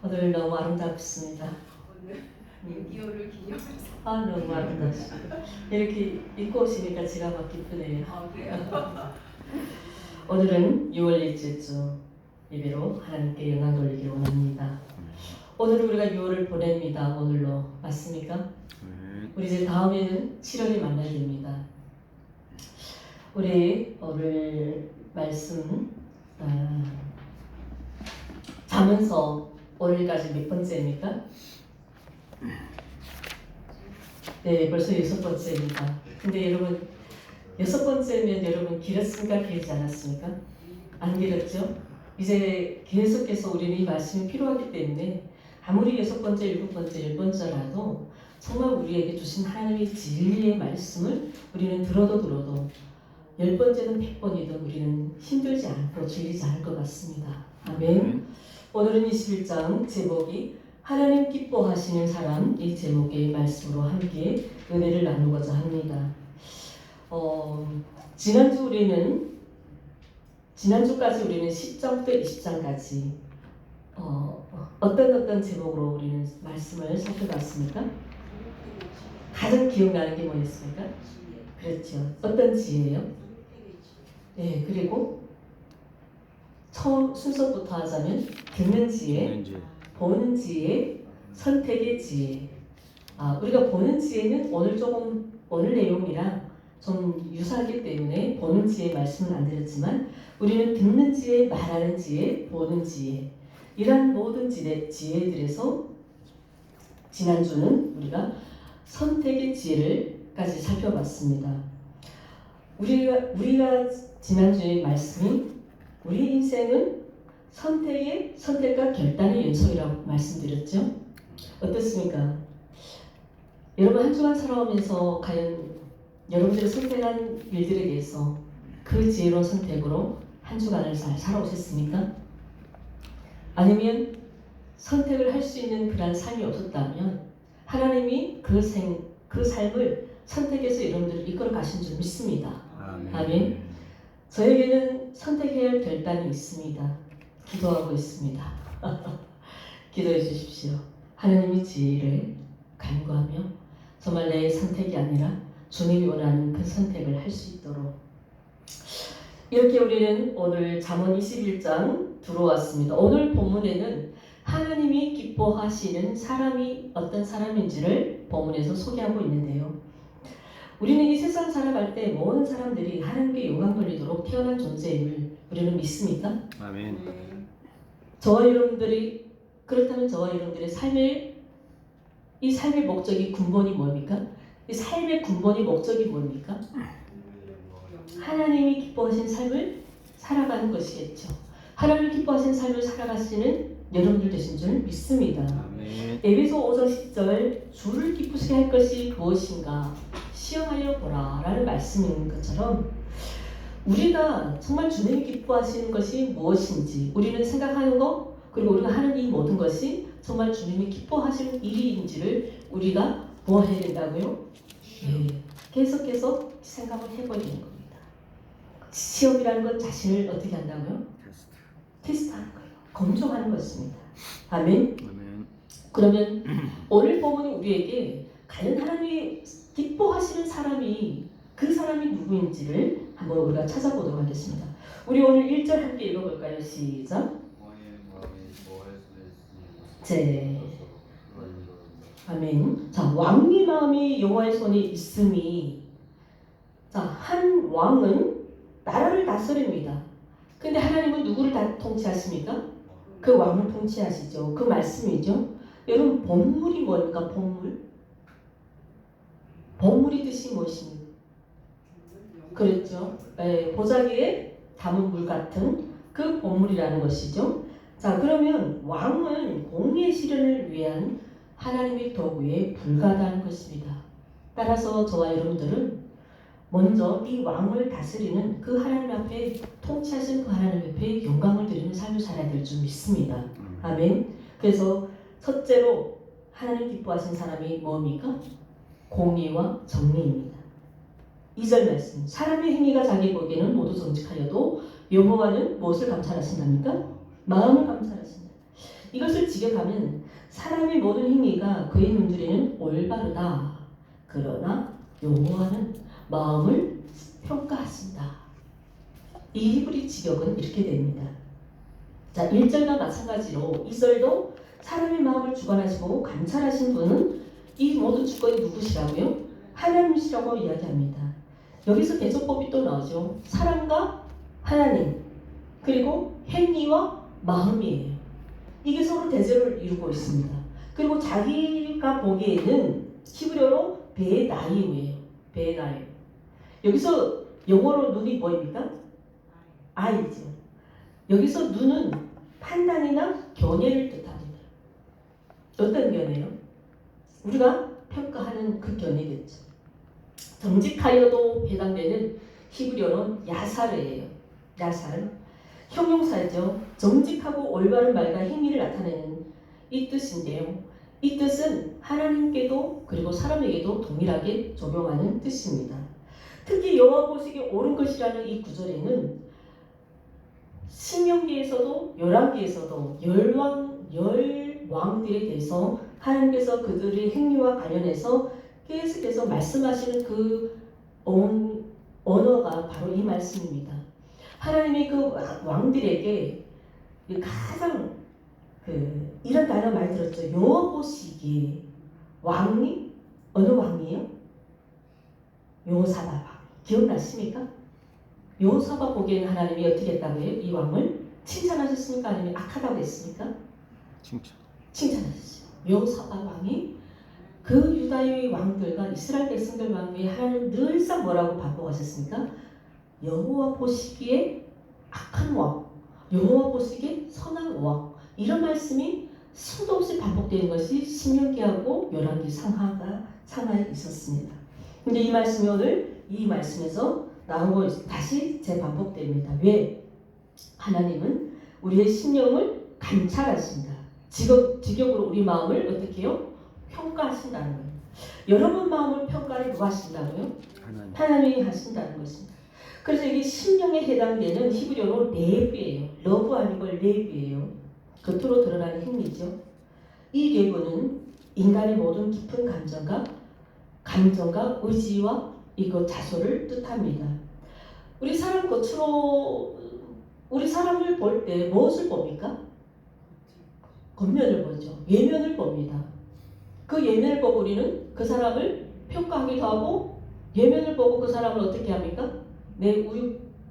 오늘 너무 아름답습니다. 미디어를 기념해서. 너무 아름답습니다. 이렇게 입고 오시니까 제가 막 기쁘네요. 그래요? 오늘은 6월 1째 주 예배로 하나님께 영광 돌리기를 원합니다. 오늘은 우리가 6월을 보냅니다. 오늘로 맞습니까? 우리 이제 다음에는 7월에 만나야 됩니다. 우리 오늘 말씀 잠언서 오늘까지 몇 번째입니까? 네, 벌써 6번째입니다. 근데 여러분 6번째면 여러분 길었습니까? 길지 않았습니까? 안 길었죠? 이제 계속해서 우리는 이 말씀이 필요하기 때문에 아무리 6번째, 7번째, 10번째라도 정말 우리에게 주신 하나님의 진리의 말씀을 우리는 들어도 10번째든 100번이든 우리는 힘들지 않고 질리지 않을 것 같습니다. 아멘. 오늘은 21장 제목이 하나님 기뻐하시는 사람, 이 제목의 말씀으로 함께 은혜를 나누고자 합니다. 지난주까지 우리는 10장부터 20장까지 어떤 제목으로 우리는 말씀을 살펴봤습니까? 가장 기억나는 게 뭐였습니까? 그렇죠. 어떤 지혜예요? 네, 그리고 처음 순서부터 하자면 듣는 지혜, 보는 지혜, 선택의 지혜. 우리가 보는 지혜는 오늘 내용이랑 좀 유사하기 때문에 보는 지혜 말씀은 안 드렸지만 우리는 듣는 지혜, 말하는 지혜, 보는 지혜 이런 모든 지혜들에서 지난주는 우리가 선택의 지혜를까지 살펴봤습니다. 우리가 지난주의 말씀이 우리 인생은 선택과 결단의 연속이라고 말씀드렸죠. 어떻습니까? 여러분 한 주간 살아오면서 과연 여러분들이 선택한 일들에 대해서 그 지혜로운 선택으로 한 주간을 잘 살아오셨습니까? 아니면 선택을 할 수 있는 그런 삶이 없었다면 하나님이 그 삶을 선택해서 여러분들을 이끌어 가신 줄 믿습니다. 아멘. 저에게는 선택해야 할 결단이 있습니다. 기도하고 있습니다. 기도해 주십시오. 하나님의 지혜를 간구하며 정말 내 선택이 아니라 주님이 원하는 그 선택을 할 수 있도록 이렇게 우리는 오늘 잠언 21장 들어왔습니다. 오늘 본문에는 하나님이 기뻐하시는 사람이 어떤 사람인지를 본문에서 소개하고 있는데요. 우리는 이 세상 살아갈 때 모든 사람들이 하나님께 영광 돌리도록 태어난 존재임을 우리는 믿습니까? 아멘. 그렇다면 저와 여러분들의 이 삶의 목적이 근본이 뭡니까? 이 삶의 근본이 목적이 뭡니까? 하나님이 기뻐하신 삶을 살아가는 것이겠죠. 하나님이 기뻐하신 삶을 살아가시는 여러분들 되신 줄 믿습니다. 에베소 5장 10절 주를 기쁘시게 할 것이 무엇인가 시험하여 보라 라는 말씀인 것처럼 우리가 정말 주님이 기뻐하시는 것이 무엇인지 우리는 생각하는 것 그리고 우리가 하는 이 모든 것이 정말 주님이 기뻐하시는 일인지를 우리가 해야 된다고요? 네. 계속해서 생각을 해버리는 겁니다. 시험이라는 건 자신을 어떻게 한다고요? 테스트하는 거예요. 검증하는 것입니다. 아멘. 그러면 오늘 본문은 우리에게 과연 하나님이 기뻐하시는 사람이 그 사람이 누구인지를 한번 우리가 찾아보도록 하겠습니다. 우리 오늘 1절 함께 읽어볼까요? 시작. 아멘. 자, 왕의 마음이 여호와의 손에 있음이 한 왕은 나라를 다스립니다. 근데 하나님은 누구를 다 통치하십니까? 그 왕을 통치하시죠. 그 말씀이죠. 여러분 본물이 뭡니까? 본물이 뜻이 무엇입니까? 그렇죠. 보자기에 담은 물 같은 그 본물이라는 것이죠. 자, 그러면 왕은 공의 실현을 위한 하나님의 도구에 불과하다는 것입니다. 따라서 저와 여러분들은 먼저 이 왕을 다스리는 그 하나님 앞에 통치하신 그 하나님 앞에 영광을 드리는 삶을 살아야 될 줄 믿습니다. 아멘. 그래서 첫째로 하나님 기뻐하신 사람이 뭡니까? 공의와 정의입니다. 2절 말씀. 사람의 행위가 자기 보기에는 모두 정직하여도 여호와는 무엇을 감찰하신답니까? 마음을 감찰하신다. 이것을 직역하면 사람의 모든 행위가 그의 눈들에는 올바르다. 그러나 여호와는 마음을 평가하신다. 이 히브리 직역은 이렇게 됩니다. 자, 1절과 마찬가지로 2절도 사람의 마음을 주관하시고 감찰하신 분은 이 모든 주권이 누구시라고요? 하나님이시라고 이야기합니다. 여기서 대조법이 또 나오죠. 사람과 하나님, 그리고 행위와 마음이에요. 이게 서로 대조를 이루고 있습니다. 그리고 자기가 보기에는 히브리어로 베나이우예요. 베나이우. 여기서 영어로 눈이 뭐입니까? 아이죠. 여기서 눈은 판단이나 견해를 뜻합니다. 어떤 견해요? 우리가 평가하는 그 견해겠죠. 정직하여도 해당되는 히브리어는 야사르예요. 야사르. 형용사죠. 정직하고 올바른 말과 행위를 나타내는 이 뜻인데요. 이 뜻은 하나님께도 그리고 사람에게도 동일하게 적용하는 뜻입니다. 특히 여호와 보시기에 옳은 것이라는 이 구절에는 신명기에서도 열왕기에서도 열왕들에 대해서 하나님께서 그들의 행위와 관련해서 계속해서 말씀하시는 그 언어가 바로 이 말씀입니다. 하나님이 그 왕들에게 가장 이런 단어 많이 들었죠. 여호와 보시기에 왕이 어느 왕이에요? 여호사밧 왕. 기억나십니까? 여호사밧 보기에는 하나님이 어떻게 했다고요? 이 왕을 칭찬하셨습니까? 아니면 악하다고 했습니까? 칭찬하셨어요. 여호사밧 왕이 그 유다의 왕들과 이스라엘 백성들 왕에 하나님 늘상 뭐라고 반복하셨습니까? 여호와 보시기에 악한 왕, 여호와 보시기에 선한 왕, 이런 말씀이 수도 없이 반복되는 것이 신명기하고 열왕기 상하에 있었습니다. 근데 이 말씀이 오늘 이 말씀에서 나오고 다시 재반복됩니다. 왜? 하나님은 우리의 심령을 감찰하신다. 직역으로 우리 마음을 어떻게 해요? 평가하신다는 거예요. 여러분 마음을 평가를 누가 하신다고요? 하나님이 하신다는 것입니다. 그래서 이게 심령에 해당되는 히브리어로 레브예요. 러브 아니고 레브예요. 겉으로 드러나는 행위죠. 이 레브는 인간의 모든 깊은 감정과 의지와 이거 자소를 뜻합니다. 우리 사람 겉으로 우리 사람을 볼 때 무엇을 봅니까? 겉면을 보죠. 외면을 봅니다. 그 예면을 보고 우리는 그 사람을 평가하기도 하고 예면을 보고 그 사람을 어떻게 합니까?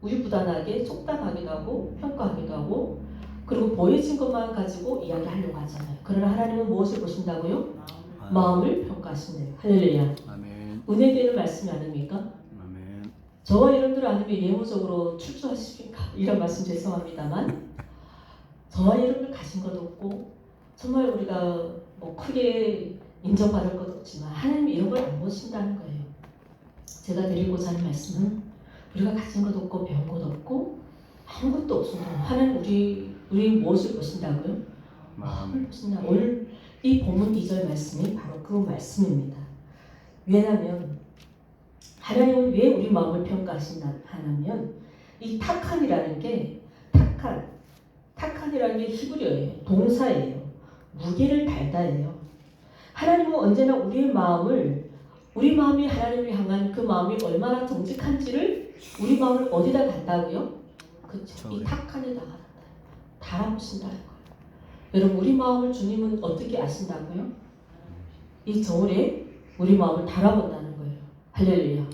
우유부단하게 속담하기도 하고 평가하기도 하고 그리고 보여진 것만 가지고 이야기하려고 하잖아요. 그러나 하나님은 무엇을 보신다고요? 마음을 평가하신대요. 할렐루야. 아멘. 은혜되는 말씀이 아닙니까? 아멘. 저와 여러분들 아니면 예무적으로 출두하십니까? 이런 말씀 죄송합니다만 저와 여러분들 가진 것도 없고 정말 우리가 뭐 크게 인정받을 것도 없지만 하나님이 이런 걸 안 보신다는 거예요. 제가 드리고자 하는 말씀은 우리가 가진 것도 없고 배운 것도 없고 아무것도 없어도 하나님 우리 무엇을 보신다고요? 마음을 보신다. 오늘 이 본문 2절 말씀이 바로 그 말씀입니다. 왜냐하면 하나님은 왜 우리 마음을 평가하시나 하면 이 타칸이라는 게 타칸이라는 게 히브리어예요. 동사예요. 무게를 달다예요. 하나님은 언제나 우리 마음이 하나님을 향한 그 마음이 얼마나 정직한지를 우리 마음을 어디다 단다고요? 그렇죠. 이 타칸에다가 달아보신다는 거예요. 여러분 우리 마음을 주님은 어떻게 아신다고요? 이 저울에 우리 마음을 달아본다는 거예요. 할렐루야.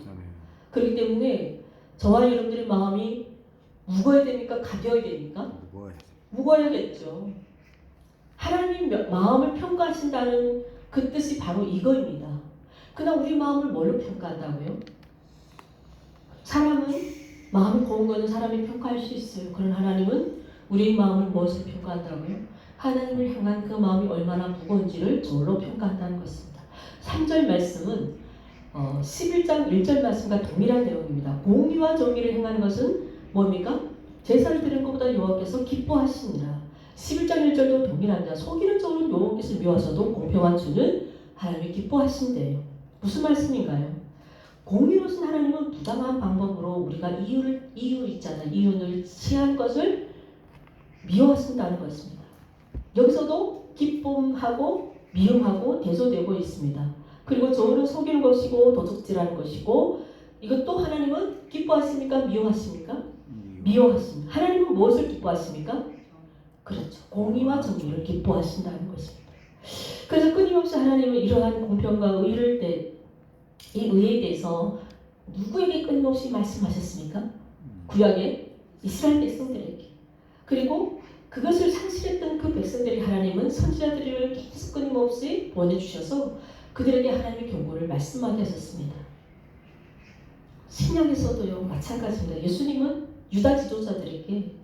그렇기 때문에 저와 여러분들의 마음이 무거워야 됩니까? 가벼워야 됩니까? 무거워야겠죠. 하나님 마음을 평가하신다는 그 뜻이 바로 이거입니다. 그러나 우리 마음을 뭘로 평가한다고요? 사람은 마음이 고운 거는 사람이 평가할 수 있어요. 그러나 하나님은 우리의 마음을 무엇을 평가한다고요? 하나님을 향한 그 마음이 얼마나 무거운지를 저울로 평가한다는 것입니다. 3절 말씀은 11장 1절 말씀과 동일한 내용입니다. 공의와 정의를 행하는 것은 뭡니까? 제사를 드리는 것보다 여호와께서 기뻐하시니라. 11장 1절도 동일합니다. 속이는 적으로 여호와께서 미워하셔도 공평한 주는 하나님이 기뻐하신대요. 무슨 말씀인가요? 공의로신 하나님은 부당한 방법으로 우리가 이윤을 취한 것을 미워하신다는 것입니다. 여기서도 기쁨하고 미움하고 대조되고 있습니다. 그리고 저울은 속이는 것이고 도둑질하는 것이고 이것도 하나님은 기뻐하십니까? 미워하십니까? 미워하십니다. 하나님은 무엇을 기뻐하십니까? 그렇죠. 공의와 정의를 기뻐하신다는 것입니다. 그래서 끊임없이 하나님은 이러한 공평과 이 의에 대해서 누구에게 끊임없이 말씀하셨습니까? 구약의 이스라엘 백성들에게. 그리고 그것을 상실했던 그 백성들이 하나님은 선지자들을 계속 끊임없이 보내주셔서 그들에게 하나님의 경고를 말씀하게 하셨습니다. 신약에서도요 마찬가지입니다. 예수님은 유다 지도자들에게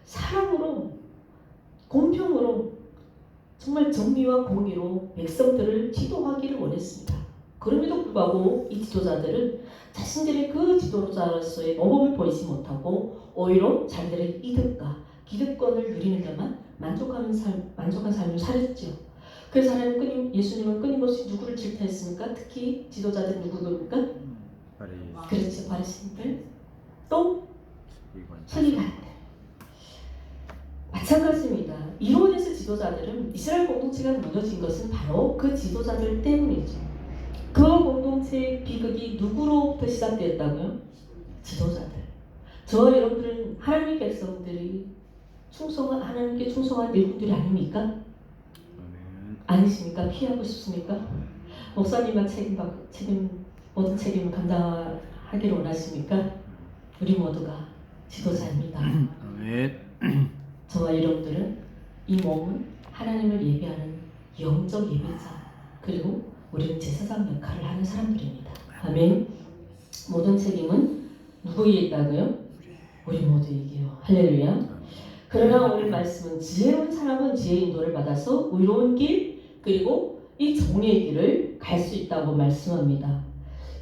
사랑으로 공평으로 정말 정의와 공의로 백성들을 지도하기를 원했습니다. 그럼에도 불구하고 이 지도자들은 자신들의 그 지도자로서의 모범을 보이지 못하고 오히려 자기들의 이득과 기득권을 누리는 데만 만족한 삶을 살았죠. 그래서 예수님은 끊임없이 누구를 질타했습니까? 특히 지도자들 누구입니까? 그렇죠. 바리새인들 또 서기관들. 마찬가지입니다. 이론에서 지도자들은 이스라엘 공동체가 무너진 것은 바로 그 지도자들 때문이죠. 그 공동체의 비극이 누구로부터 시작되었다고요? 지도자들. 저와 여러분들은 하나님의 백성들이 하나님께 충성한 일꾼들이 아닙니까? 아니십니까? 피하고 싶습니까? 목사님만 모든 책임을 감당하기를 원하십니까? 우리 모두가 지도자입니다. 저와 여러분들은 이 몸은 하나님을 예배하는 영적 예배자 그리고 우리는 제사장 역할을 하는 사람들입니다. 아멘. 모든 책임은 누구에게 있다고요? 우리 모두에게요. 할렐루야. 그러나 오늘 말씀은 지혜로운 사람은 지혜의 인도를 받아서 의로운 길 그리고 이 정의의 길을 갈 수 있다고 말씀합니다.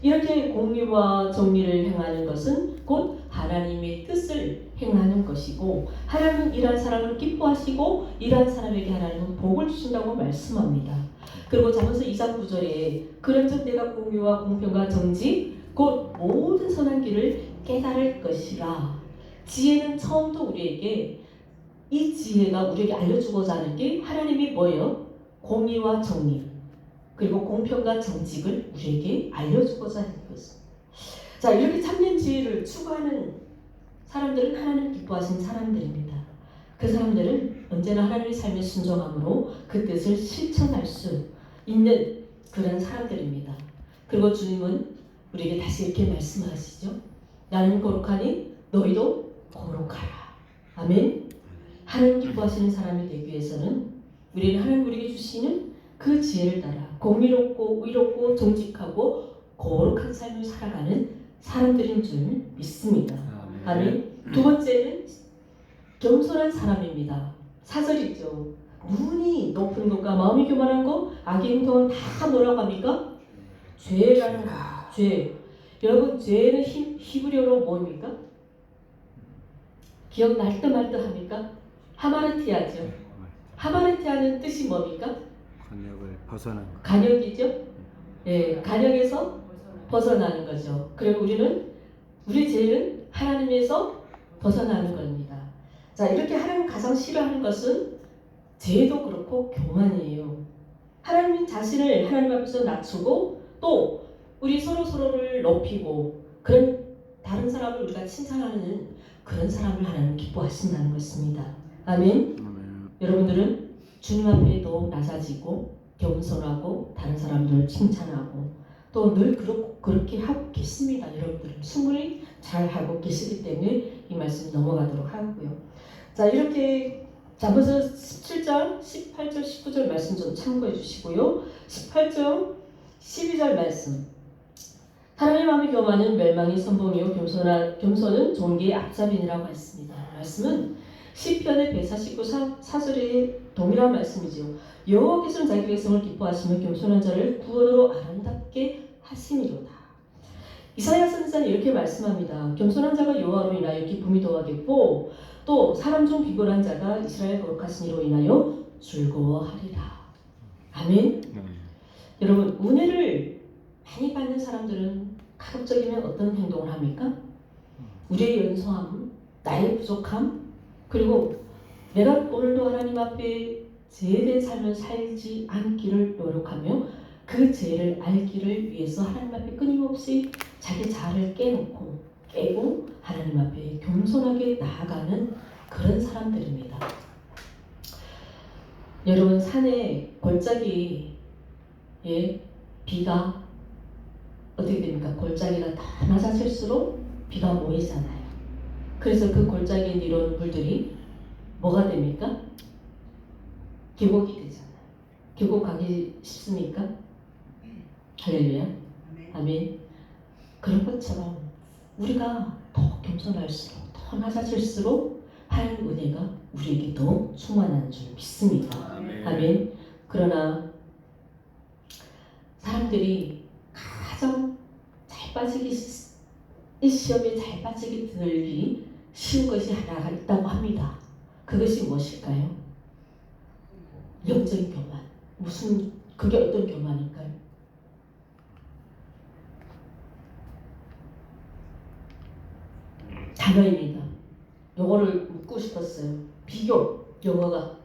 이렇게 공의와 정의를 행하는 것은 곧 하나님의 뜻을 행하는 것이고 하나님은 이러한 사람을 기뻐하시고 이러한 사람에게 하나님은 복을 주신다고 말씀합니다. 그리고 잠언서 2장 9절에 그런즉 내가 공의와 공평과 정직 곧 모든 선한 길을 깨달을 것이라. 지혜는 처음부터 우리에게 이 지혜가 우리에게 알려주고자 하는 게 하나님이 뭐예요? 공의와 정의 그리고 공평과 정직을 우리에게 알려주고자 하는 것입니다. 자, 이렇게 참된 지혜를 추구하는 사람들은 하나님 기뻐하시는 사람들입니다. 그 사람들은 언제나 하나님의 삶에 순종함으로 그 뜻을 실천할 수 있는 그런 사람들입니다. 그리고 주님은 우리에게 다시 이렇게 말씀하시죠. 나는 거룩하니 너희도 거룩하라. 아멘. 하나님 기뻐하시는 사람이 되기 위해서는 우리는 하나님 우리에게 주시는 그 지혜를 따라 공의롭고 의롭고 정직하고 거룩한 삶을 살아가는 사람들인 줄 믿습니다. 아멘. 두 번째는 겸손한 사람입니다. 4절이죠. 눈이 높은 것과 마음이 교만한 것, 악의 행동은 다 뭐라고 합니까? 죄라는 거. 죄. 여러분 죄는 히브리어로 뭐입니까? 기억날 듯 말 듯 합니까? 하마르티아죠. 하마르티아는 뜻이 뭡니까? 간역을 벗어난 것. 간역이죠. 예, 간역에서 벗어나는 거죠. 그리고 우리 죄는 하나님에서 벗어나는 겁니다. 자, 이렇게 하나님 가장 싫어하는 것은 죄도 그렇고 교만이에요. 하나님 자신을 하나님 앞에서 낮추고 또 우리 서로를 높이고 그런 다른 사람을 우리가 칭찬하는 그런 사람을 하나님 기뻐하신다는 것입니다. 아멘. 여러분들은 주님 앞에도 낮아지고 겸손하고 다른 사람들을 칭찬하고 또 늘 그렇게 하고 계십니다. 여러분들은 충분히 잘 하고 계시기 때문에 이 말씀 넘어가도록 하고요. 자, 이렇게 잠언서 17장 18절 19절 말씀 좀 참고해 주시고요. 18절 12절 말씀. 사람의 마음이 교만은 멸망이 선봉이요 겸손은 존귀의 앞잡이니라고 했습니다. 말씀은 시편의 149 4절의 동일한 말씀이죠. 여호와께서는 자기 백성을 기뻐하시며 겸손한 자를 구원으로 아름답게 하심이로다. 이사야 선지자는 이렇게 말씀합니다. 겸손한 자가 여호와로 인하여 기쁨이 더하겠고 또 사람 중 비굴한 자가 이스라엘 거룩하신 이로 인하여 즐거워하리라. 아멘. 여러분 은혜를 많이 받는 사람들은 가급적이면 어떤 행동을 합니까? 우리의 연소함, 나의 부족함, 그리고 내가 오늘도 하나님 앞에 죄된 삶을 살지 않기를 노력하며 그 죄를 알기를 위해서 하나님 앞에 끊임없이 자기 자아를 깨고 하나님 앞에 겸손하게 나아가는 그런 사람들입니다. 여러분, 산에 골짜기에 비가 어떻게 됩니까? 골짜기가 더 낮아질수록 비가 모이잖아요. 그래서 그 골짜기에 내려오는 물들이 뭐가 됩니까? 계곡이 되잖아요. 계곡 가기 쉽습니까? 할렐루야. 아멘. 그런 것처럼 우리가 더 겸손할수록 더 낮아질수록 하나님 은혜가 우리에게 더 충만한 줄 믿습니다. 아멘. 그러나 사람들이 가장 잘 빠지기 이 시험에 잘 빠지게 들기 쉬운 것이 하나 있다고 합니다. 그것이 무엇일까요? 영적인 교만. 그게 어떤 교만일까요? 단어입니다. 영어를 묻고 싶었어요. 비교. 영어가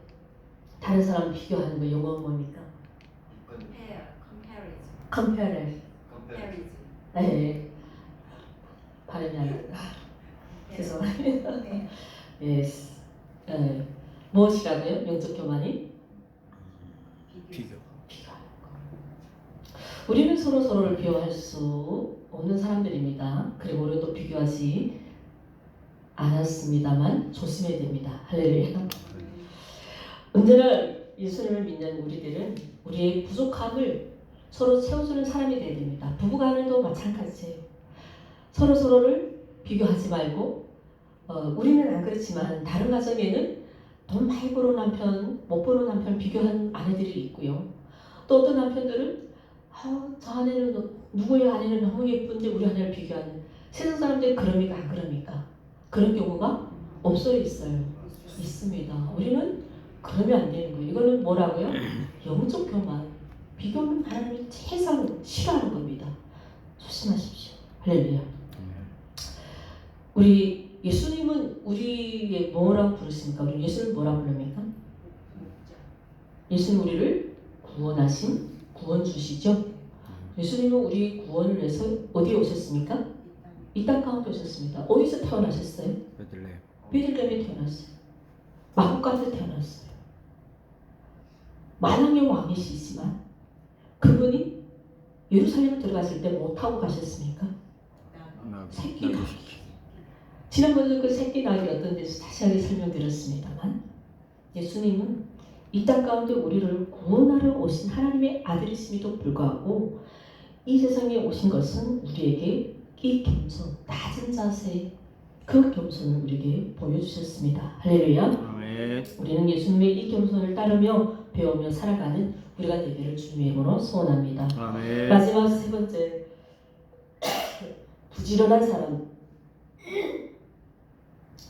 다른 사람 비교하는 거 영어 뭡니까? Comparison. 네. 발음이 안 된다. 죄송합니다. Yes. 네. 무엇이라고요? 영적 교만이? 비교. 비교하는 거. 우리는 서로를 비교할 수 없는 사람들입니다. 그리고 우리도 비교하지 않았습니다만 조심해야 됩니다. 할렐루야. 언제나 예수님을 믿는 우리들은 우리의 부족함을 서로 채워주는 사람이 되어야 됩니다. 부부간에도 마찬가지예요. 서로를 비교하지 말고 우리는 안 그렇지만 다른 가정에는 돈 많이 버는 남편, 못 버는 남편 비교하는 아내들이 있고요. 또 어떤 남편들은 저 아내는 누구의 아내는 너무 예쁜데 우리 아내를 비교하는 세상 사람들이 그럽니까 안 그럽니까? 그런 경우가 없어요, 있어요? 있습니다. 우리는 그러면 안 되는 거예요. 이거는 뭐라고요? 영적 교만. 비교는 하나님이 세상 싫어하는 겁니다. 조심하십시오. 할렐루야. 우리 예수님은 우리의 뭐라고 부르십니까? 우리 예수를 뭐라고 부릅니까? 예수는 우리를 구원하신 구원주시죠. 예수님은 우리 구원을 위해서 어디에 오셨습니까? 이 땅 가운데 오셨습니다. 어디서 태어나셨어요? 베들레헴에 태어났어요. 마국간에서 태어났어요. 만왕의 왕이시지만 그분이 예루살렘 들어갔을 때 뭐 타고 가셨습니까? 새끼 나귀. 지난번에 그 새끼 나귀 어떤 데서 자세하게 설명드렸습니다만 예수님은 이 땅 가운데 우리를 구원하러 오신 하나님의 아들이심에도 불구하고 이 세상에 오신 것은 우리에게 이 겸손, 낮은 자세, 그 겸손을 우리에게 보여주셨습니다. 할렐루야. 아멘. 우리는 예수님의 이 겸손을 따르며 배우며 살아가는 우리가 되기를 주님의 이름으로 소원합니다. 아멘. 마지막 세 번째, 부지런한 사람.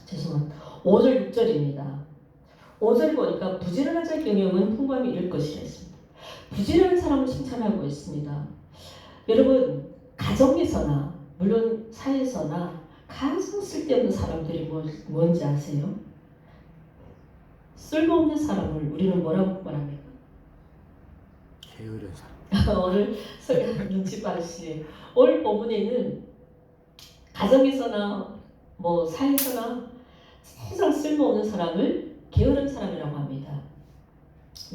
죄송합니다. 5절 6절입니다. 5절 보니까 부지런한 자의 경영은 풍부함이 이를 것이라 했습니다. 부지런한 사람을 칭찬하고 있습니다. 여러분, 가정에서나 물론 사회에서나 가장 쓸데없는 사람들이 뭔지 아세요? 쓸모없는 사람을 우리는 뭐라고 말합니까? 게으른 사람. 오늘 눈치 빠르시네. 오늘 본문에는 가정에서나 사회에서나 세상 쓸모없는 사람을 게으른 사람이라고 합니다.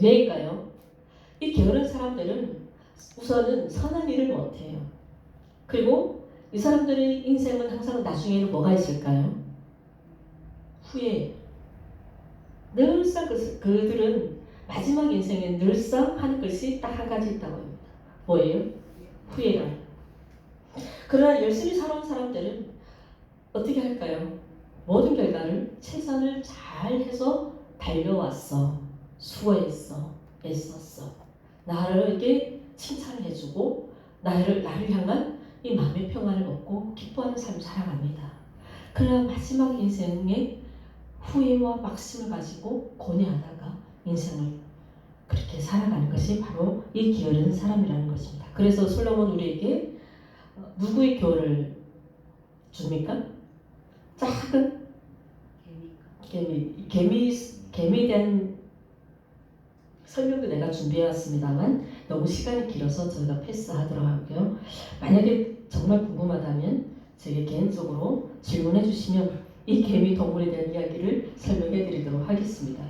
왜일까요? 이 게으른 사람들은 우선은 선한 일을 못해요. 그리고 이 사람들의 인생은 항상 나중에는 뭐가 있을까요? 후회. 늘상 그들은 마지막 인생에 늘상 하는 것이 딱 한 가지 있다고 합니다. 뭐예요? 후회라. 그러나 열심히 살아온 사람들은 어떻게 할까요? 모든 결과를 최선을 잘해서 달려왔어. 수고했어. 애썼어. 나에게 칭찬을 해주고 나를 향한 이 마음의 평안을 얻고 기뻐하는 삶을 살아갑니다. 그러나 마지막 인생에 후회와 막심을 가지고 고뇌하다가 인생을 그렇게 살아가는 것이 바로 이 게으른 사람이라는 것입니다. 그래서 솔로몬 우리에게 누구의 교훈을 줍니까? 작은 개미에 대한 설명도 내가 준비해왔습니다만 너무 시간이 길어서 저희가 패스하도록 하고요. 만약에 정말 궁금하다면 제게 개인적으로 질문해 주시면 이 개미 동물에 대한 이야기를 설명해 드리도록 하겠습니다.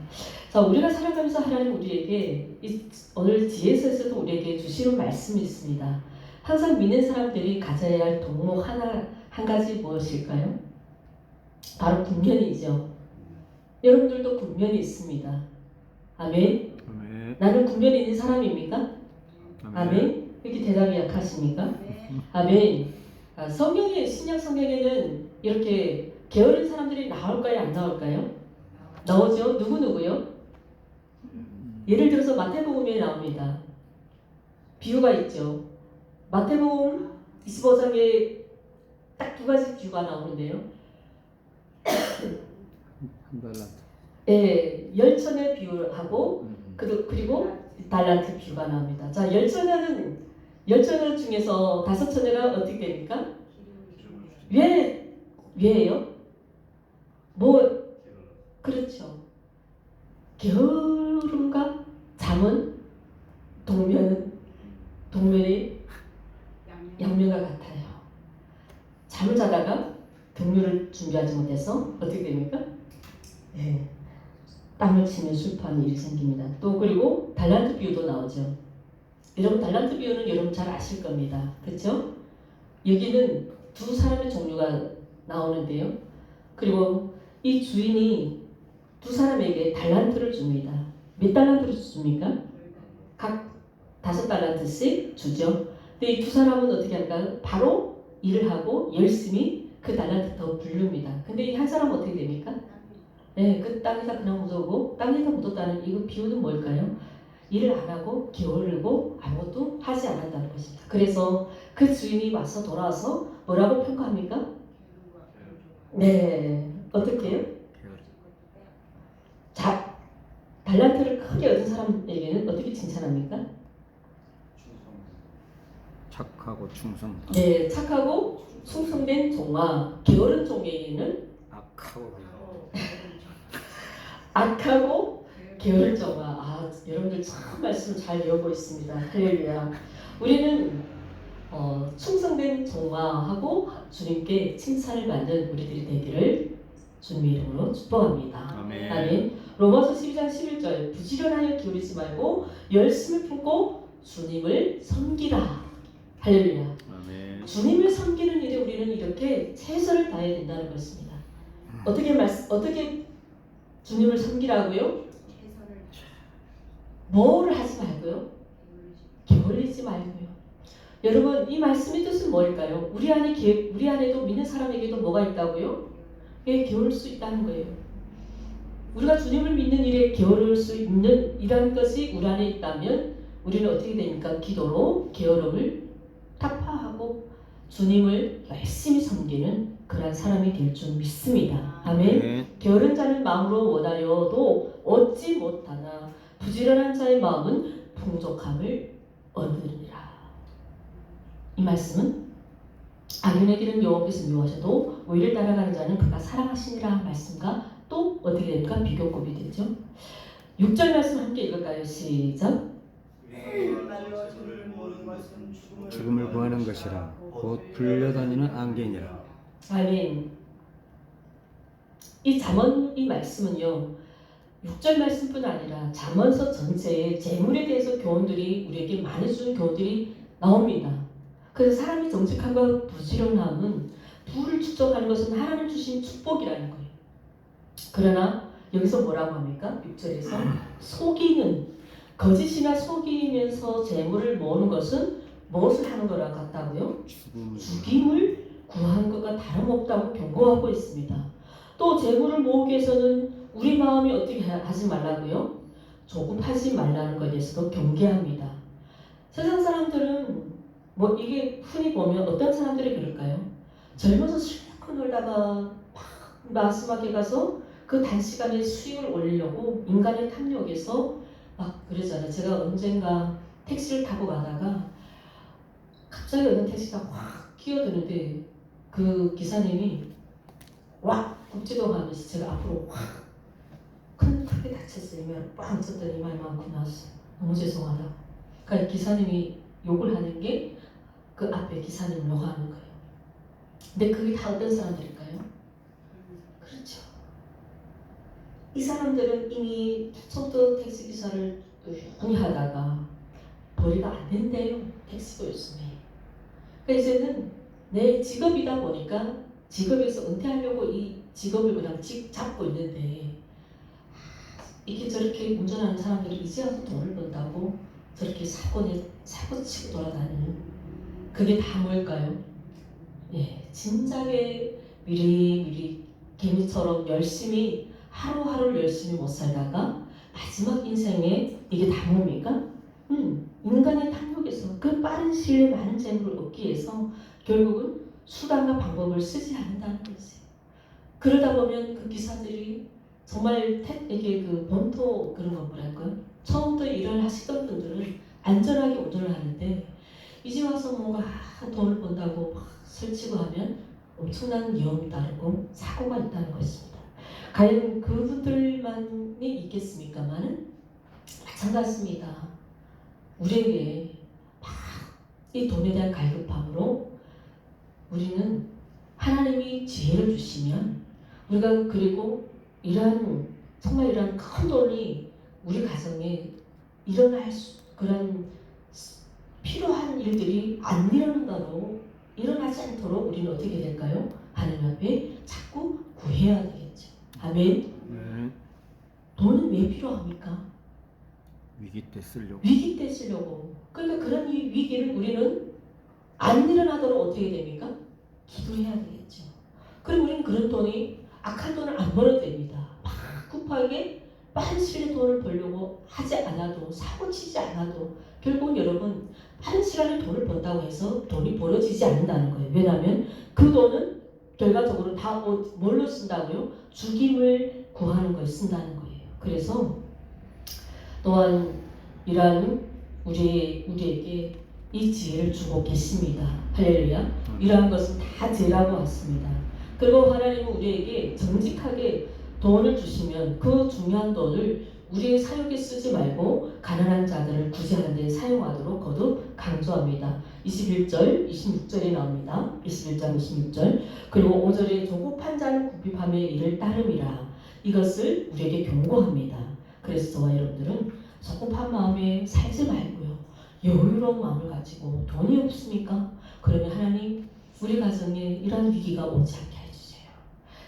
자, 우리가 살아가면서 하나님 우리에게 오늘 지혜서에서도 우리에게 주시는 말씀이 있습니다. 항상 믿는 사람들이 가져야 할 덕목 한 가지 무엇일까요? 바로 군면이죠. 여러분들도 군면이 있습니다. 아멘. 아멘. 나는 군면이 있는 사람입니까? 아멘. 이렇게 대답이 약하십니까? 아멘. 성경에 신약 성경에는 이렇게 게으른 사람들이 나올까요? 안 나올까요? 나오죠. 누구요? 예를 들어서 마태복음에 나옵니다. 비유가 있죠. 마태복음 25장에 딱 두 가지 비유가 나오는데요. 한 달란트. 예, 열천의 비유하고 그리고 달란트 비유가 나옵니다. 자, 열천은 중에서 다섯 천회가 어떻게 됩니까? 왜예요? 그렇죠. 게으름과 잠은 동면이 양면과 같아요. 잠을 자다가 동료를 준비하지 못해서 어떻게 됩니까? 네, 땀을 치며 슬퍼하는 일이 생깁니다. 또 그리고 달란트 비유도 나오죠. 여러분 달란트 비유는 여러분 잘 아실 겁니다. 그렇죠? 여기는 두 사람의 종류가 나오는데요. 그리고 이 주인이 두 사람에게 달란트를 줍니다. 몇 달란트를 줍니까? 각 5달란트씩 주죠. 근데 이 두 사람은 어떻게 할까요? 바로 일을 하고 열심히 그 달란트 더 부릅니다. 근데 이 한 사람은 어떻게 됩니까? 네, 그 땅에다 그냥 묻어고 땅에다 묻었다는 이 비유는 뭘까요? 일을 안 하고 게으르고 아무것도 하지 않았다는 것입니다. 그래서 그 주인이 와서 돌아와서 뭐라고 평가합니까? 네, 어떻게 해요? 자, 달란트를 크게 얻은 사람에게는 어떻게 칭찬합니까? 착하고 충성. 네, 착하고 충성된 종아, 게으른 종에게는 악하고 게으른 종아. 아, 여러분들 참 말씀을 잘 외우고 있습니다. 할렐루야. 우리는 충성된 종아하고 주님께 칭찬을 받는 우리들이 되기를 주님의 이름으로 축복합니다. 아멘. 아멘. 로마서 12장 11절 부지런하여 기울이지 말고 열심을 품고 주님을 섬기라. 할렐루야. 아멘. 주님을 섬기는 일에 우리는 이렇게 최선을 다해야 된다는 것입니다. 어떻게 주님을 섬기라고요? 뭐를 하지 말고요? 게을리지 말고요. 여러분 이 말씀의 뜻은 뭘까요? 우리 안에도 믿는 사람에게도 뭐가 있다고요? 게으를 수 있다는 거예요. 우리가 주님을 믿는 일에 게으를 수 있는 이런 것이 우리 안에 있다면 우리는 어떻게 됩니까? 기도로 게으름을 타파하고 주님을 열심히 섬기는 그런 사람이 될 줄 믿습니다. 아멘. 게으른 자는 마음으로 원하여도 얻지 못하나 부지런한 자의 마음은 풍족함을 얻으리라. 이 말씀은 악인의 길은 여호와께서 미워하셔도 의를 따라가는 자는 그가 사랑하시니라 말씀과 또 어떻게 됩니까? 비교급이 되죠. 6절 말씀 함께 읽을까요? 시작. 죽음을 구하는 것이라 곧 불려다니는 안개니라. 아멘. 이 잠언 말씀은요. 6절 말씀뿐 아니라 잠언서 전체에 재물에 대해서 교훈들이 우리에게 많이 주는 교훈들이 나옵니다. 그래서 사람이 정직함과 부지런함은 부를 축적하는 것은 하나님 주신 축복이라는 거예요. 그러나 여기서 뭐라고 합니까? 6절에서 거짓이나 속이면서 재물을 모으는 것은 무엇을 하는 거라 같다고요? 죽임을 구한 것과 다름없다고 경고하고 있습니다. 또 재물을 모으기 위해서는 우리 마음이 어떻게 하지 말라고요? 조급하지 말라는 것에 대해서도 경계합니다. 세상 사람들은 이게 흔히 보면 어떤 사람들이 그럴까요? 젊어서 실컷 놀다가 막 마지막에 가서 그 단시간에 수익을 올리려고 인간의 탐욕에서 막 그러잖아요. 제가 언젠가 택시를 타고 가다가 갑자기 어느 택시가 확 끼어드는데 그 기사님이 와 굽지도 하면서 제가 앞으로 확 큰 이마를 크게 다쳤어요. 이마를 빵 쳤더니 이마에 만큼 나왔어요. 너무 죄송하다. 그러니까 기사님이 욕을 하는 게 그 앞에 기사님을 욕하는 거예요. 근데 그게 다 어떤 사람들일까요? 그렇죠. 이 사람들은 이미 처음부터 택시기사를 꾸준히 하다가 벌이가 안 된대요. 택시보였으면. 그러니까 이제는 내 직업이다 보니까 직업에서 은퇴하려고 이 직업을 그냥 잡고 있는데 이렇게 저렇게 운전하는 사람들이 이제 와서 돈을 번다고 저렇게 사고 치고 돌아다니는 그게 다 뭘까요? 예, 진작에 미리미리 개미처럼 열심히 하루하루를 열심히 못 살다가 마지막 인생에 이게 다 뭡니까? 인간의 탐욕에서 그 빠른 시일에 많은 재물을 얻기 위해서 결국은 수단과 방법을 쓰지 않는다는 거지. 그러다 보면 그 기사들이 정말 이게 그 본토 그런 거 뭐랄까요? 처음부터 일을 하시던 분들은 안전하게 운전을 하는데 이제 와서 뭔가 돈을 번다고 막 설치고 하면 엄청난 위험이 따르고 사고가 있다는 것입니다. 과연 그분들만이 있겠습니까만은 마찬가지입니다. 우리에게 막 이 돈에 대한 갈급함으로 우리는 하나님이 지혜를 주시면 우리가 그리고 정말 이러한 큰 돈이 우리 가정에 일어날 그런 필요한 일들이 안 일어나지 않도록 우리는 어떻게 될까요? 하나님 앞에 자꾸 구해야 되겠죠. 아멘. 돈은 왜 필요합니까? 위기 때 쓰려고. 위기 때 쓰려고. 그러니까 그런 위기를 우리는 안 일어나도록 어떻게 됩니까? 기도해야 되겠죠. 그리고 우리는 그런 돈이 악한 돈을 안 벌어도 됩니다. 막 급하게 빠른 시간에 돈을 벌려고 하지 않아도 사고 치지 않아도 결국은 여러분 빠른 시간에 돈을 번다고 해서 돈이 벌어지지 않는다는 거예요. 왜냐하면 그 돈은 결과적으로 다 뭘로 쓴다고요? 죽임을 구하는 거에 쓴다는 거예요. 그래서 또한 이러한 우리에게 이 지혜를 주고 계십니다. 할렐루야. 이러한 것은 다 죄라고 왔습니다. 그리고 하나님은 우리에게 정직하게 돈을 주시면 그 중요한 돈을 우리의 사역에 쓰지 말고 가난한 자들을 구제하는 데 사용하도록 거듭 강조합니다. 21절, 26절에 나옵니다. 21장 26절. 그리고 5절에 조급한 자는 궁핍함에 이를 따름이라. 이것을 우리에게 경고합니다. 그래서 저와 여러분들은 조급한 마음에 살지 말고요. 여유로운 마음을 가지고 돈이 없습니까? 그러면 하나님 우리 가정에 이런 위기가 오지 않게 해주세요.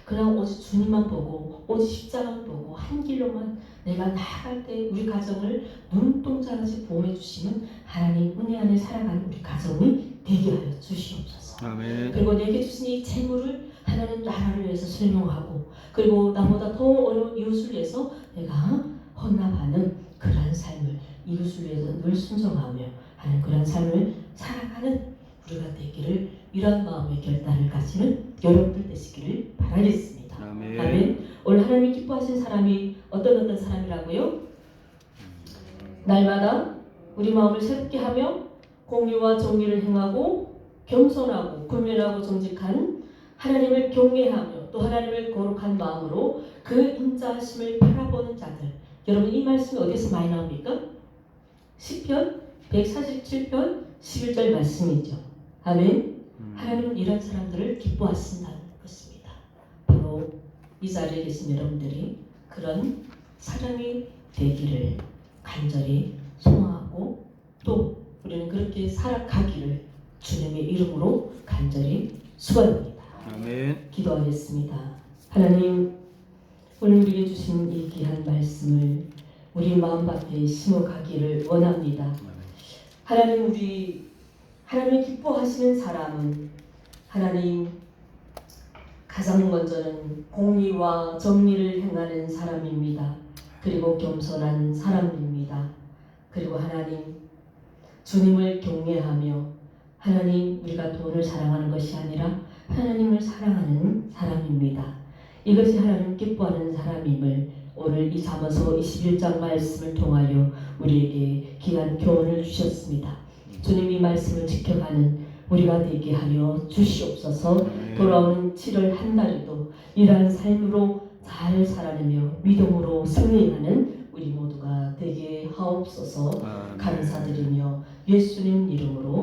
그냥 오직 주님만 보고 오직 십자가만 보고 한 길로만 내가 나아갈 때 우리 가정을 눈동자같이 보호해 주시면 하나님 은혜 안에 살아가는 우리 가정이 되게 하여 주시옵소서. 아멘. 그리고 내게 주신 이 재물을 하나님 나라를 위해서 설명하고 그리고 나보다 더 어려운 이웃을 위해서 내가 헌납하는 그러한 삶을 이웃을 위해서 늘 순종하며 하는 그런 삶을 살아가는 우리가 되기를 이런 마음의 결단을 가지는 여러분들 되시기를 바라겠습니다. 아멘. 아멘. 오늘 하나님이 기뻐하신 사람이 어떤 사람이라고요? 날마다 우리 마음을 새롭게 하며 공의와 정의를 행하고 겸손하고 군면하고 정직한 하나님을 경외하며 또 하나님을 거룩한 마음으로 그 인자하심을 바라보는 자들. 여러분 이 말씀이 어디서 많이 나옵니까? 시편 147편 11절 말씀이죠. 아멘. 하나님은 이런 사람들을 기뻐하신다는 것입니다. 바로 이 자리에 계신 여러분들이 그런 사람이 되기를 간절히 소망하고 또 우리는 그렇게 살아가기를 주님의 이름으로 간절히 축원합니다. 아멘. 기도하겠습니다. 하나님 오늘 우리에게 주신 이 귀한 말씀을 우리 마음밭에 심어가기를 원합니다. 하나님 하나님이 기뻐하시는 사람은 하나님 가장 먼저는 공의와 정의를 행하는 사람입니다. 그리고 겸손한 사람입니다. 그리고 하나님 주님을 경외하며 하나님 우리가 돈을 사랑하는 것이 아니라 하나님을 사랑하는 사람입니다. 이것이 하나님 기뻐하는 사람임을 오늘 이 잠언서 21장 말씀을 통하여 우리에게 귀한 교훈을 주셨습니다. 주님 이 말씀을 지켜가는 우리가 되게 하여 주시옵소서. 돌아오는 7월 한 달에도 이러한 삶으로 잘 살아내며 믿음으로 승리하는 우리 모두가 되게 하옵소서. 아멘. 감사드리며 예수님 이름으로